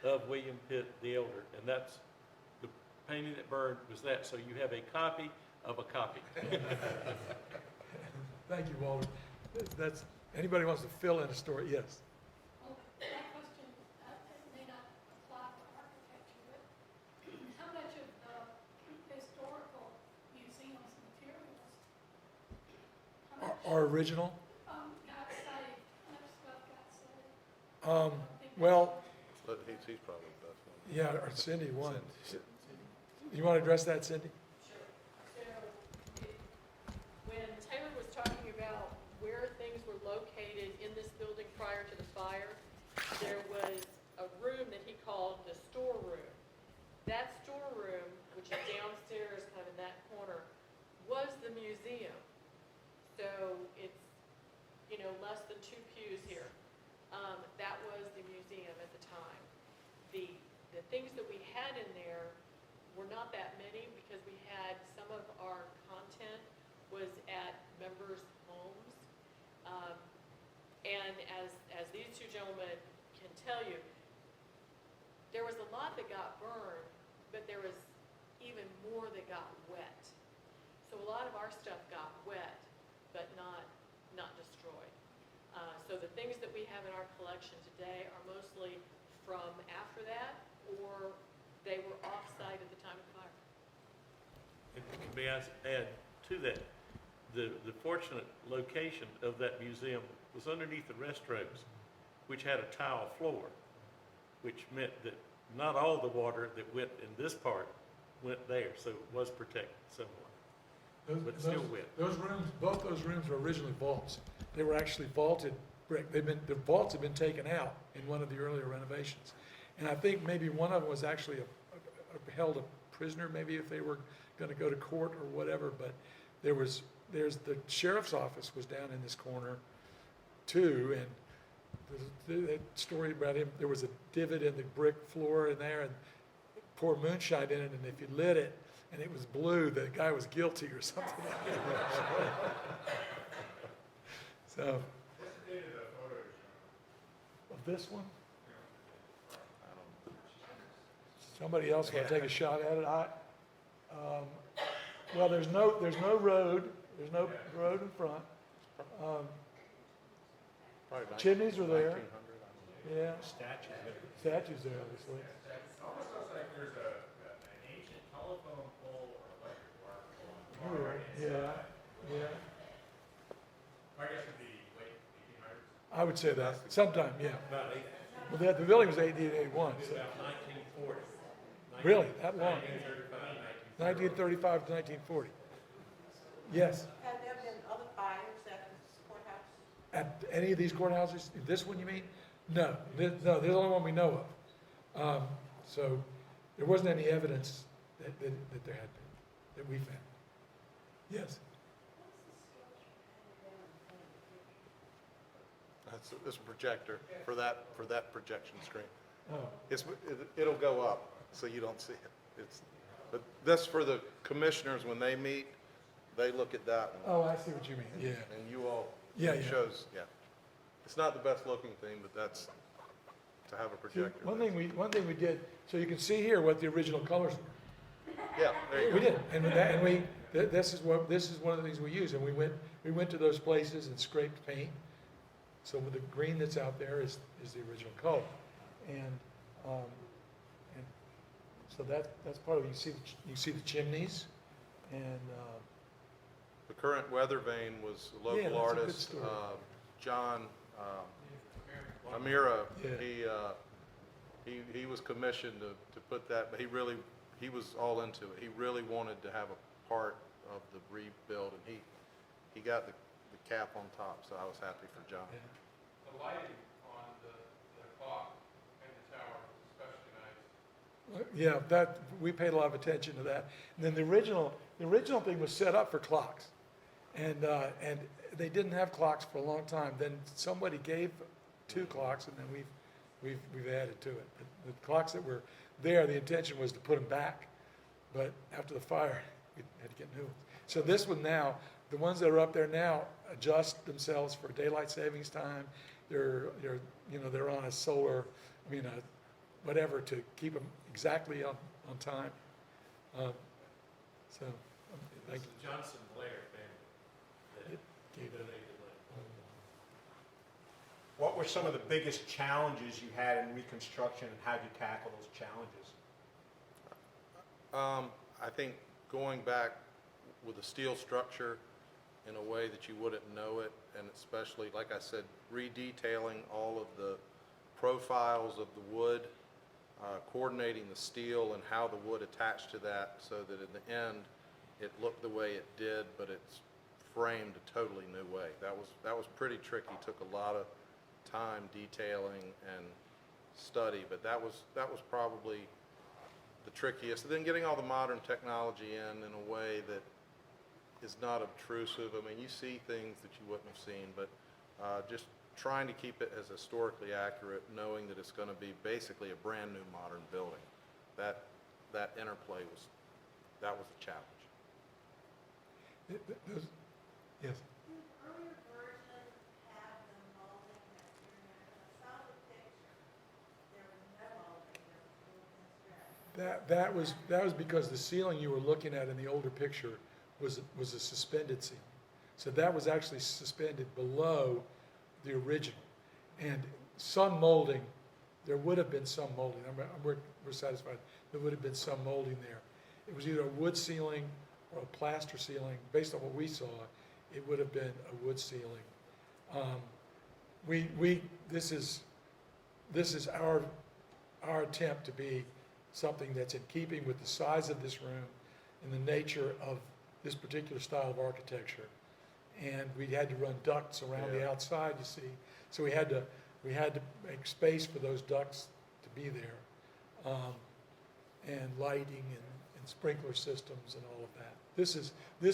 [SPEAKER 6] of William Pitt the elder, and that's the painting that burned was that. So you have a copy of a copy.
[SPEAKER 1] Thank you, Walter. That's, anybody wants to fill in a story? Yes.
[SPEAKER 4] Well, that question, it may not apply for architecture, but how much of the historical museum's materials? How much,
[SPEAKER 1] Our original?
[SPEAKER 4] got saved, how much stuff got saved?
[SPEAKER 1] Well,
[SPEAKER 2] But he's probably the best one.
[SPEAKER 1] yeah, or Cindy won. You want to address that, Cindy?
[SPEAKER 8] Sure. So, when Taylor was talking about where things were located in this building prior to the fire, there was a room that he called the storeroom. That storeroom, which is downstairs, kind of in that corner, was the museum. So it's, less than 2 pews here. That was the museum at the time. The things that we had in there were not that many, because we had some of our content was at members' homes. And as these two gentlemen can tell you, there was a lot that got burned, but there was even more that got wet. So a lot of our stuff got wet, but not destroyed. So the things that we have in our collection today are mostly from after that, or they were off-site at the time of the fire.
[SPEAKER 6] And may I add to that, the fortunate location of that museum was underneath the restrooms, which had a tile floor, which meant that not all the water that went in this part went there, so it was protected somewhat. But still wet.
[SPEAKER 1] Those rooms, both those rooms were originally vaults. They were actually vaulted brick. The vaults had been taken out in one of the earlier renovations. And I think maybe one of them was actually held a prisoner, maybe if they were going to go to court or whatever. But there's the sheriff's office was down in this corner too. And that story about him, there was a divot in the brick floor in there, and poured moonshine in it. And if you lit it and it was blue, the guy was guilty or something like that. So,
[SPEAKER 3] What's the date of that photo you're showing?
[SPEAKER 1] of this one, Somebody else want to take a shot at it? Well, there's no road, there's no road in front.
[SPEAKER 2] Probably
[SPEAKER 1] Chimneys are there.
[SPEAKER 2] 1900,
[SPEAKER 1] Yeah,
[SPEAKER 7] Statues there.
[SPEAKER 1] statues there, obviously.
[SPEAKER 3] It almost looks like there's an ancient telephone pole or electric wire pole on the far right
[SPEAKER 1] Yeah, yeah.
[SPEAKER 3] I guess it'd be late 1800s.
[SPEAKER 1] I would say that, sometime, yeah.
[SPEAKER 6] About eight,
[SPEAKER 1] Well, the building was 1881, so,
[SPEAKER 6] about 1940.
[SPEAKER 1] really, that long?
[SPEAKER 6] 1935,
[SPEAKER 1] 1935 to 1940. Yes.
[SPEAKER 9] Have there been other fires at this courthouse?
[SPEAKER 1] At any of these courthouses, this one you mean? No, no, this is the only one we know of. So there wasn't any evidence that there had been, that we found. Yes,
[SPEAKER 2] It's a projector for that projection screen.
[SPEAKER 1] oh,
[SPEAKER 2] It'll go up, so you don't see it. But that's for the commissioners, when they meet, they look at that one.
[SPEAKER 1] oh, I see what you mean, yeah.
[SPEAKER 2] And you all,
[SPEAKER 1] Yeah,
[SPEAKER 2] it
[SPEAKER 1] yeah.
[SPEAKER 2] shows, yeah. It's not the best looking thing, but that's, to have a
[SPEAKER 1] See,
[SPEAKER 2] projector.
[SPEAKER 1] one thing we did, so you can see here what the original colors were.
[SPEAKER 2] Yeah, there you go.
[SPEAKER 1] We did, this is one of the things we use, and we went to those places and scraped paint. So with the green that's out there is the original color. And so that's part of it. You see the chimneys, and,
[SPEAKER 2] The current weather vane was a
[SPEAKER 1] Yeah,
[SPEAKER 2] local
[SPEAKER 1] that's a good
[SPEAKER 2] artist,
[SPEAKER 1] story.
[SPEAKER 2] John Amira.
[SPEAKER 1] Yeah.
[SPEAKER 2] He was commissioned to put that, but he was all into it. He really wanted to have a part of the rebuild, and he got the cap on top, so I was happy for John.
[SPEAKER 1] yeah.
[SPEAKER 3] The lighting on the clock and the tower was especially nice.
[SPEAKER 1] Yeah, we paid a lot of attention to that. And then the original thing was set up for clocks. And they didn't have clocks for a long time. Then somebody gave 2 clocks, and then we've added to it. But the clocks that were there, the intention was to put them back. But after the fire, we had to get new ones. So this one now, the ones that are up there now adjust themselves for daylight savings time. They're on a solar, whatever, to keep them exactly on time. So, thank
[SPEAKER 6] It's
[SPEAKER 1] you.
[SPEAKER 6] the Johnson Blair family that
[SPEAKER 1] Gave it.
[SPEAKER 6] donated land.
[SPEAKER 7] What were some of the biggest challenges you had in reconstruction, and how did you tackle those challenges?
[SPEAKER 2] I think going back with a steel structure in a way that you wouldn't know it, and especially, like I said, redetailing all of the profiles of the wood, coordinating the steel and how the wood attached to that, so that in the end, it looked the way it did, but it's framed a totally new way. That was pretty tricky. Took a lot of time detailing and study, but that was probably the trickiest. And then getting all the modern technology in a way that is not obtrusive. I mean, you see things that you wouldn't have seen, but just trying to keep it as historically accurate, knowing that it's going to be basically a brand new modern building. That interplay was a challenge.
[SPEAKER 1] Yes.
[SPEAKER 9] Earlier versions have the molding that you're in. I saw the picture. There was no molding, there was construction.
[SPEAKER 1] That was because the ceiling you were looking at in the older picture was a suspended ceiling. So that was actually suspended below the original. And some molding, there would have been some molding. We're satisfied. There would have been some molding there. It was either a wood ceiling or a plaster ceiling. Based on what we saw, it would have been a wood ceiling. This is our attempt to be something that's in keeping with the size of this room and the nature of this particular style of architecture. And we had to run ducts around the outside, you see. So we had to make space for those ducts to be there, and lighting and sprinkler systems and all of that. This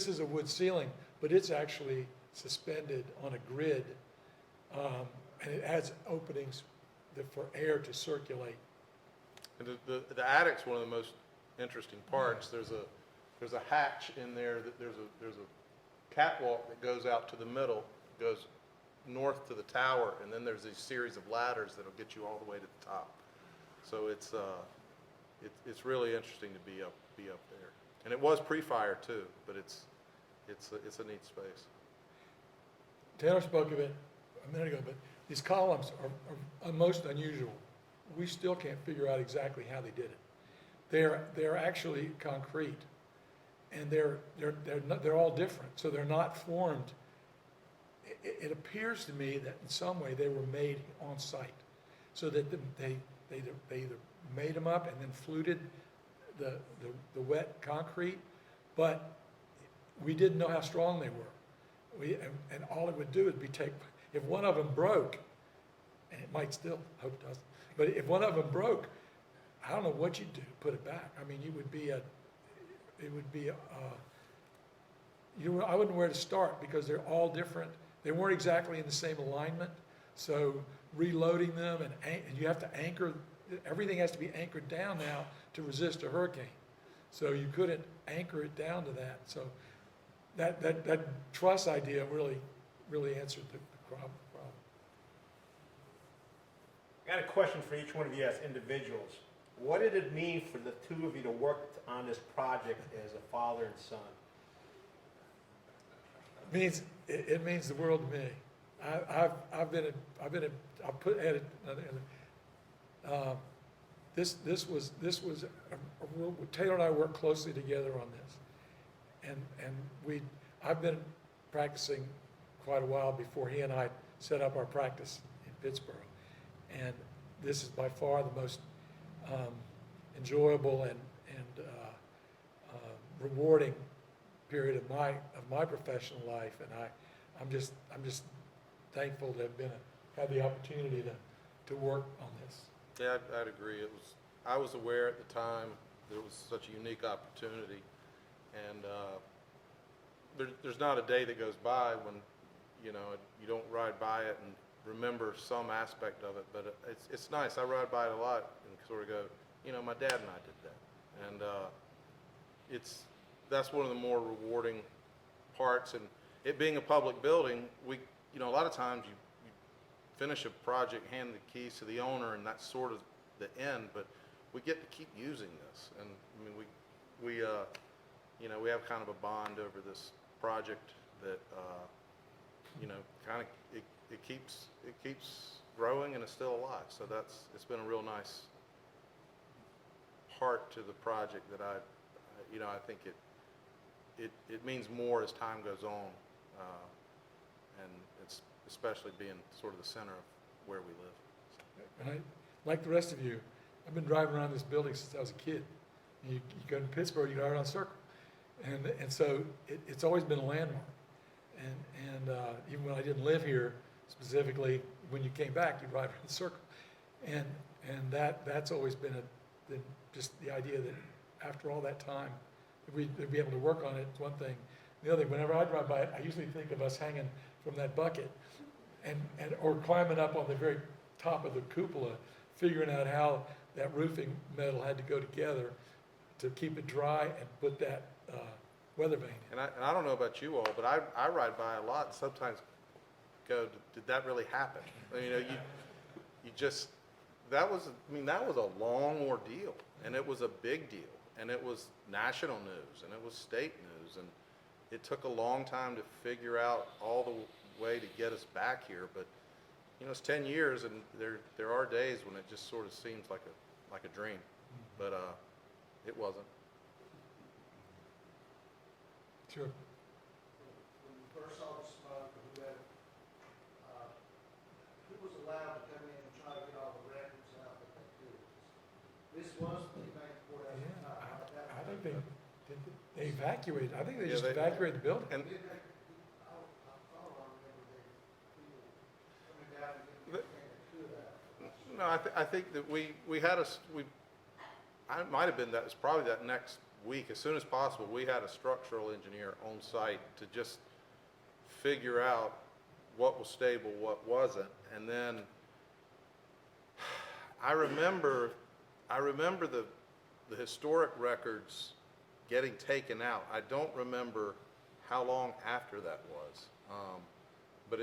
[SPEAKER 1] is a wood ceiling, but it's actually suspended on a grid, and it has openings for air to circulate.
[SPEAKER 2] And the attic's one of the most interesting parts. There's a hatch in there. There's a catwalk that goes out to the middle, goes north to the tower, and then there's a series of ladders that'll get you all the way to the top. So it's it's really interesting to be up there. And it was pre-fire too, but it's a neat space.
[SPEAKER 1] Taylor spoke of it a minute ago, but these columns are most unusual. We still can't figure out exactly how they did it. They're actually concrete, and they're all different, so they're not formed. It appears to me that in some way they were made on site, so that they either made them up and then fluted the wet concrete, but we didn't know how strong they were. And all it would do would be if one of them broke, and it might still, hope it doesn't, but if one of them broke, I don't know what you'd do to put it back. I mean, I wouldn't know where to start because they're all different. They weren't exactly in the same alignment, so reloading them and you have to anchor, everything has to be anchored down now to resist a hurricane. So you couldn't anchor it down to that. So that truss idea really answered the problem.
[SPEAKER 7] I got a question for each one of you as individuals. What did it mean for the two of you to work on this project as a father and son?
[SPEAKER 1] It means the world to me. This was Taylor and I worked closely together on this, and I've been practicing quite a while before he and I set up our practice in Pittsboro, and this is by far the most enjoyable and rewarding period of my professional life, and I'm just thankful to have had the opportunity to work on this.
[SPEAKER 2] Yeah, I'd agree. I was aware at the time there was such a unique opportunity, and there's not a day that goes by when you don't ride by it and remember some aspect of it. But it's nice. I ride by it a lot and sort of go, my dad and I did that, and that's one of the more rewarding parts. And it being a public building, a lot of times you finish a project, hand the keys to the owner, and that's sort of the end. But we get to keep using this, and I mean we have kind of a bond over this project that kind of it keeps growing and it's still alive. So it's been a real nice part to the project that I think it means more as time goes on, and it's especially being sort of the center of where we live.
[SPEAKER 1] And like the rest of you, I've been driving around this building since I was a kid. You go to Pittsboro, you go around Circle, and so it's always been a landmark. And even when I didn't live here, specifically when you came back, you drive around the Circle, and that's always been just the idea that after all that time, if we'd be able to work on it, it's one thing. The other thing, whenever I drive by it, I usually think of us hanging from that bucket or climbing up on the very top of the cupola, figuring out how that roofing metal had to go together to keep it dry and put that weather vane in.
[SPEAKER 2] And I don't know about you all, but I ride by a lot and sometimes go, did that really happen? That was a long ordeal, and it was a big deal, and it was national news, and it was state news, and it took a long time to figure out all the way to get us back here. But it's 10 years, and there are days when it just sort of seems like a dream, but it wasn't.
[SPEAKER 1] Sure.
[SPEAKER 10] When you first saw the smoke, who was allowed to come in and try to get all the records out that they could? This was the main courthouse.
[SPEAKER 1] Yeah, I think they evacuated. I think they
[SPEAKER 2] Yeah,
[SPEAKER 1] just
[SPEAKER 2] they-
[SPEAKER 1] evacuated the building.
[SPEAKER 2] And
[SPEAKER 10] I thought I remember people coming down and getting everything they could out.
[SPEAKER 2] no, I think that I might have been that. It was probably that next week, as soon as possible, we had a structural engineer on site to just figure out what was stable, what wasn't. And then I remember the historic records getting taken out. I don't remember how long after that was, but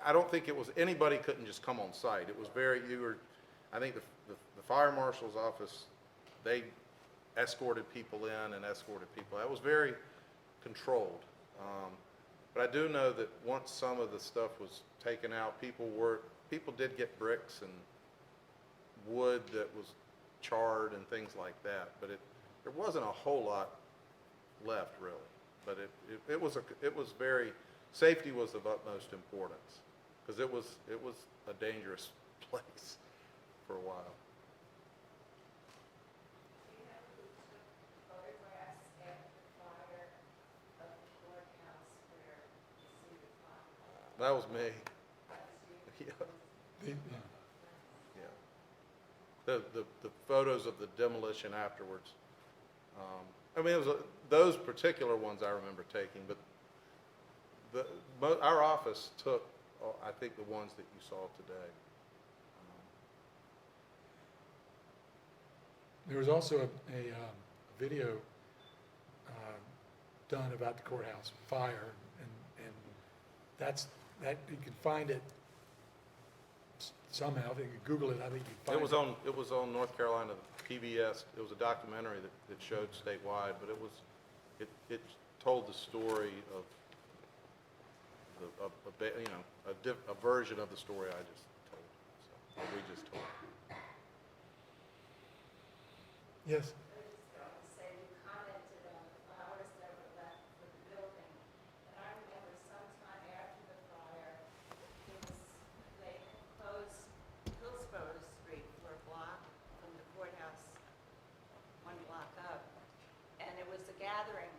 [SPEAKER 2] I don't think it was, anybody couldn't just come on site. It was I think the the fire marshal's office, they escorted people in and escorted people. That was very controlled. But I do know that once some of the stuff was taken out, people did get bricks and wood that was charred and things like that. But there wasn't a whole lot left really. But it was very, safety was of utmost importance because it was a dangerous place for a while.
[SPEAKER 9] Do you know who took photographs after the fire of the courthouse where you see the clock?
[SPEAKER 2] That was me.
[SPEAKER 9] That was you?
[SPEAKER 2] Yeah. Yeah. The photos of the demolition afterwards. I mean, those particular ones I remember taking, but our office took, I think, the ones that you saw today.
[SPEAKER 1] There was also a video done about the courthouse fire, and that you can find it somehow. If you can Google it, I think you can find it.
[SPEAKER 2] It was on North Carolina PBS. It was a documentary that showed statewide, but it told the story of a version of the story I just told. So, or we just told.
[SPEAKER 1] Yes.
[SPEAKER 9] I was just going to say, you commented on the flowers that were left for the building. And I remember sometime after the fire, they closed Pittsboro Street for a block from the courthouse, one block up. And it was a gathering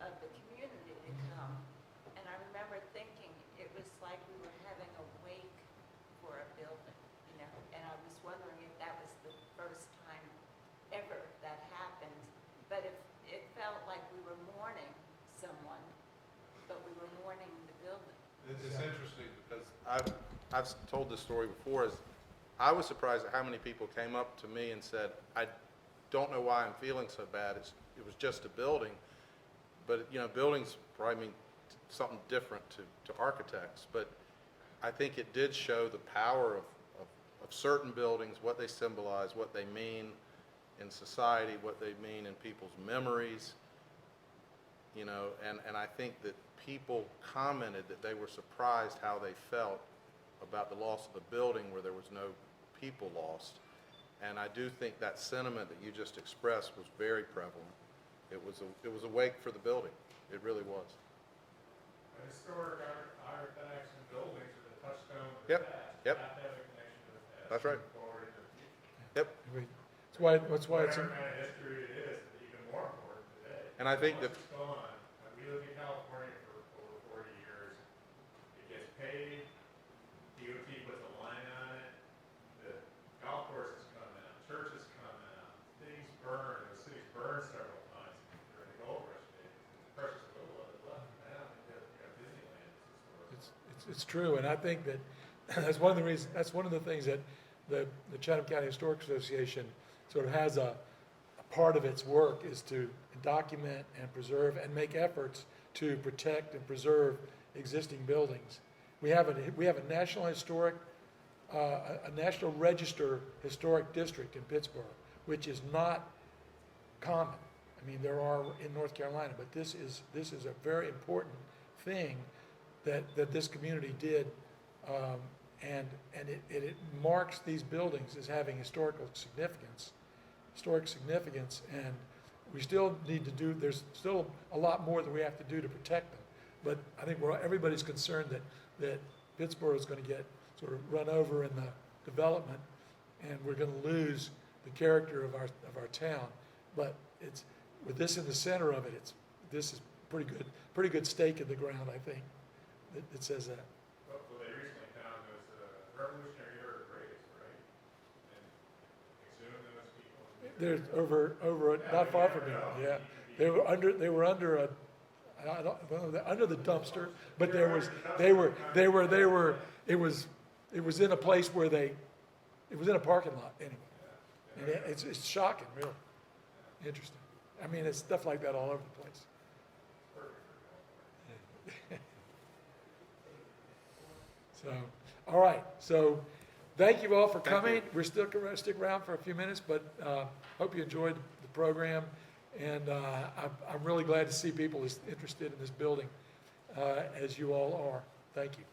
[SPEAKER 9] of the community to come. And I remember thinking it was like we were having a wake for a building, you know. And I was wondering if that was the first time ever that happened, but it felt like we were mourning someone, but we were mourning the building.
[SPEAKER 2] It's interesting because I've told this story before. Is I was surprised at how many people came up to me and said, "I don't know why I'm feeling so bad. It was just a building," but buildings probably mean something different to architects. But I think it did show the power of certain buildings, what they symbolize, what they mean in society, what they mean in people's memories, and I think that people commented that they were surprised how they felt about the loss of the building where there was no people lost. And I do think that sentiment that you just expressed was very prevalent. It was a wake for the building. It really was.
[SPEAKER 3] Historic artifacts and buildings are the touchstone of the
[SPEAKER 2] Yep,
[SPEAKER 3] past.
[SPEAKER 2] yep.
[SPEAKER 3] Have to have a connection to the past.
[SPEAKER 2] That's right.
[SPEAKER 3] Moving forward into the future.
[SPEAKER 2] Yep.
[SPEAKER 1] That's why it's.
[SPEAKER 3] Whatever kind of history it is, it's even more important today.
[SPEAKER 2] And I think that
[SPEAKER 3] Once it's gone, we lived in California for over 40 years. It gets paid, DOT puts a line on it, the golf courses come out, churches come out, things burn, the city's burned several times during the gold rush days. It's precious little of it left. Now, Disneyland is historic.
[SPEAKER 1] It's true, and I think that that's one of the things that the Chatham County Historic Association sort of has a part of its work is to document and preserve and make efforts to protect and preserve existing buildings. We have a National Historic, a National Register Historic District in Pittsboro, which is not common. I mean, there are in North Carolina, but this is a very important thing that this community did, and it marks these buildings as having historic significance, and we still need to do. There's still a lot more that we have to do to protect them, but I think everybody's concerned that Pittsboro is going to get sort of run over in the development, and we're going to lose the character of our town. But it's with this in the center of it. This is pretty good stake in the ground, I think. That says that.
[SPEAKER 3] Well, they recently found those Revolutionary Era graves, right? And exhumed those people.
[SPEAKER 1] They're over not far from here. Yeah, they were under a. I don't know, under the dumpster, but it was in a place where it was in a parking lot anyway, and it's shocking, really interesting. I mean, it's stuff like that all over the place. So, all right. So thank you all for
[SPEAKER 2] Thank
[SPEAKER 1] coming.
[SPEAKER 2] you.
[SPEAKER 1] We're still going to stick around for a few minutes, but hope you enjoyed the program. And I'm really glad to see people as interested in this building as you all are. Thank you.